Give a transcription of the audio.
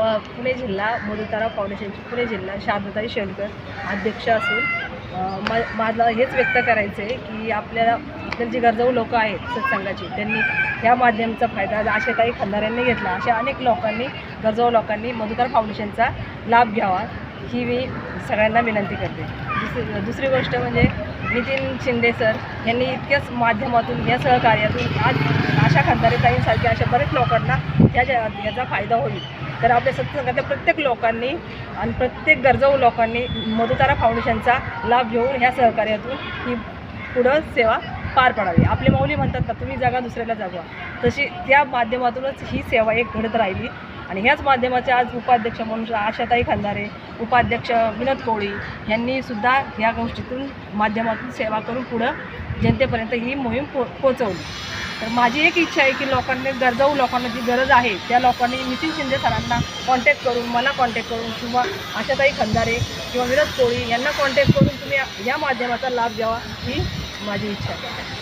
पुणे जिल्हा मधुतारा फाउंडेशनची पुणे जिल्हा शारदाताई शेलकर अध्यक्ष असून माझं हेच व्यक्त करायचं आहे की आपल्या जी गरजू लोक आहेत सत्संगाची त्यांनी ह्या माध्यमाचा फायदा आशाताई खंदाऱ्यांनी घेतला. अशा अनेक लोकांनी गरजू लोकांनी मधुतारा फाउंडेशनचा लाभ घ्यावा ही मी सगळ्यांना विनंती करते. दुसरी गोष्ट म्हणजे नितीन शिंदे सर यांनी इतक्याच माध्यमातून या सहकार्यातून आज आशा खंदारे ताईंसारख्या अशा बरेच लोकांना याचा फायदा होईल. तर आपल्या सत्संगातल्या प्रत्येक लोकांनी आणि प्रत्येक गरजू लोकांनी मधुतारा फाउंडेशनचा लाभ घेऊन ह्या सहकार्यातून ही पुढं सेवा पार पाडावी. आपले माऊली म्हणतात ना, तुम्ही जागा दुसऱ्याला जागवा, तशी त्या माध्यमातूनच ही सेवा एक घडत राहिली. आणि ह्याच माध्यमाचे आज उपाध्यक्ष म्हणून आशाताई खंदारे, उपाध्यक्ष विनोद कोळी यांनीसुद्धा ह्या गोष्टीतून माध्यमातून सेवा करून पुढं जनतेपर्यंत ही मोहीम पोचवली. तर माझी एक इच्छा आहे की लोकांनी गरजू लोकांना जी गरज आहे त्या लोकांनी नितीन शिंदे सरांना कॉन्टॅक्ट करून, मला कॉन्टॅक्ट करून किंवा आशाताई खंदारे किंवा विनोद कोळी यांना कॉन्टॅक्ट करून तुम्ही या माध्यमाचा लाभ घ्यावा ही माझी इच्छा आहे.